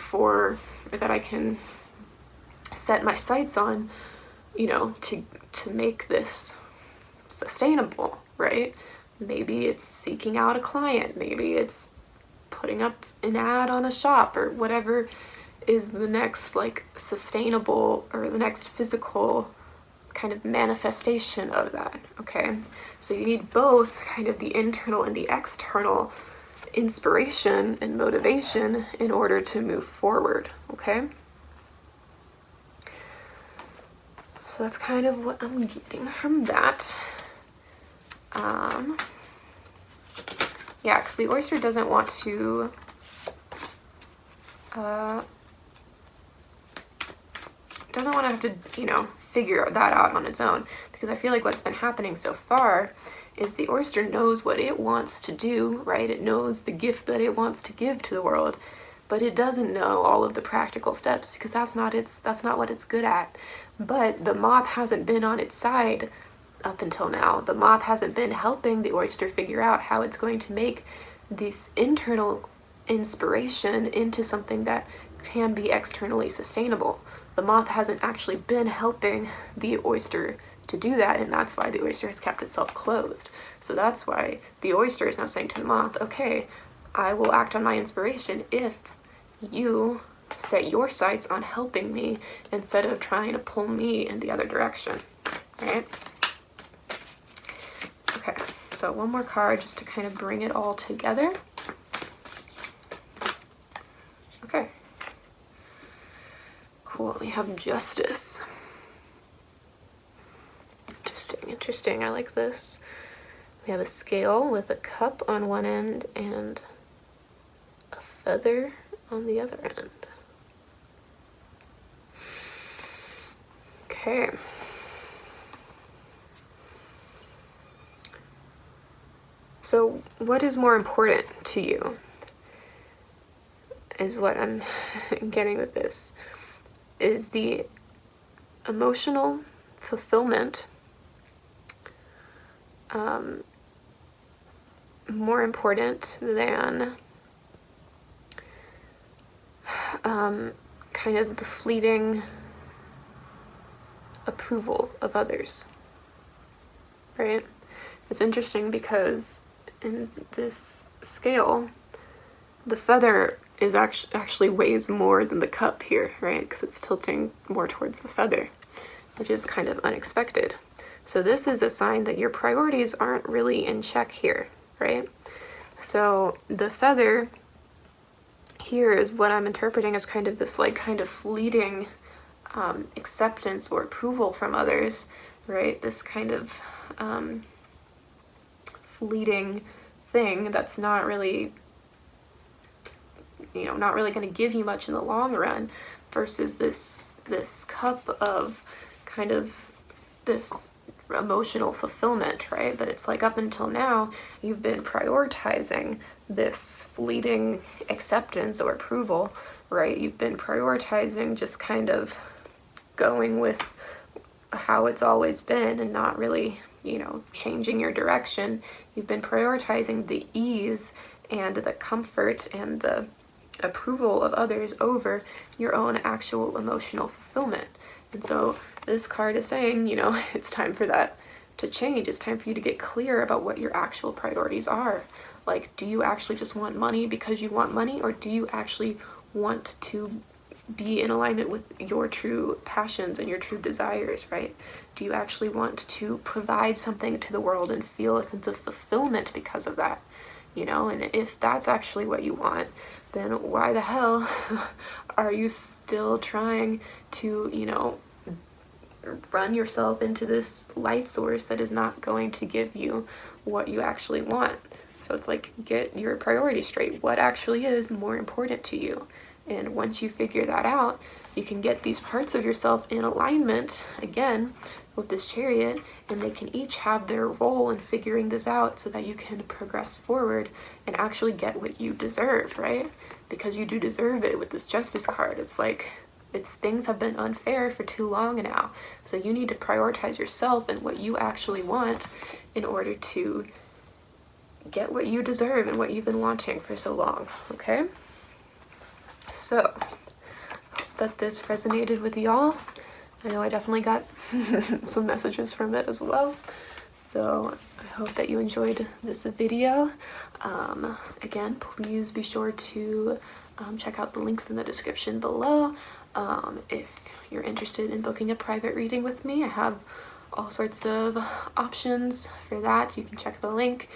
Speaker 1: that I can set my sights on, you know, to make this sustainable, right? Maybe it's seeking out a client, maybe it's putting up an ad on a shop, or whatever is the next like sustainable or the next physical kind of manifestation of that, okay? So you need both kind of the internal and the external inspiration and motivation in order to move forward, okay? So that's kind of what I'm getting from that. Yeah, because the oyster doesn't want to have to, you know, figure that out on its own, because I feel like what's been happening so far is the oyster knows what it wants to do, right? It knows the gift that it wants to give to the world, but it doesn't know all of the practical steps, because that's not what it's good at. But the moth hasn't been on its side up until now. The moth hasn't been helping the oyster figure out how it's going to make this internal inspiration into something that can be externally sustainable. The moth hasn't actually been helping the oyster to do that, and that's why the oyster has kept itself closed. So that's why the oyster is now saying to the moth, okay, I will act on my inspiration if you set your sights on helping me instead of trying to pull me in the other direction, right? Okay, so one more card just to kind of bring it all together. Okay. Cool, we have justice. Interesting, I like this. We have a scale with a cup on one end and a feather on the other end. Okay. So what is more important to you is what I'm getting with this. Is the emotional fulfillment more important than kind of the fleeting approval of others, right? It's interesting because in this scale, the feather is actually weighs more than the cup here, right? Because it's tilting more towards the feather, which is kind of unexpected. So this is a sign that your priorities aren't really in check here, right? So the feather here is what I'm interpreting as kind of this like kind of fleeting acceptance or approval from others, right? This kind of fleeting thing that's not really, you know, not really going to give you much in the long run, versus this cup of kind of this emotional fulfillment, right? But it's like up until now, you've been prioritizing this fleeting acceptance or approval, right? You've been prioritizing just kind of going with how it's always been and not really, you know, changing your direction. You've been prioritizing the ease and the comfort and the approval of others over your own actual emotional fulfillment. And so this card is saying, you know, it's time for that to change. It's time for you to get clear about what your actual priorities are. Like, do you actually just want money because you want money, or do you actually want to be in alignment with your true passions and your true desires, right? Do you actually want to provide something to the world and feel a sense of fulfillment because of that? You know, and if that's actually what you want, then why the hell are you still trying to, you know, run yourself into this light source that is not going to give you what you actually want? So it's like, get your priorities straight. What actually is more important to you? And once you figure that out, you can get these parts of yourself in alignment again with this Chariot, and they can each have their role in figuring this out so that you can progress forward and actually get what you deserve, right? Because you do deserve it with this Justice card. It's like, things have been unfair for too long now. So you need to prioritize yourself and what you actually want in order to get what you deserve and what you've been wanting for so long, okay? So, hope that this resonated with y'all. I know I definitely got some messages from it as well. So I hope that you enjoyed this video. Again, please be sure to check out the links in the description below. If you're interested in booking a private reading with me, I have all sorts of options for that. You can check the link.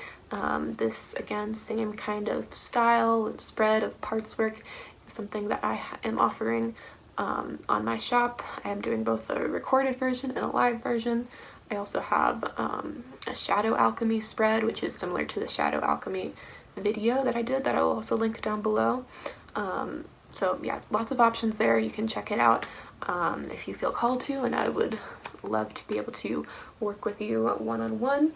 Speaker 1: This, again, same kind of style and spread of parts work is something that I am offering on my shop. I am doing both a recorded version and a live version. I also have a shadow alchemy spread, which is similar to the shadow alchemy video that I did that I will also link down below. So yeah, lots of options there. You can check it out if you feel called to, and I would love to be able to work with you one-on-one.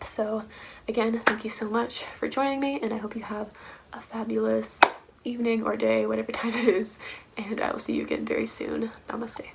Speaker 1: So again, thank you so much for joining me, and I hope you have a fabulous evening or day, whatever time it is, and I will see you again very soon. Namaste.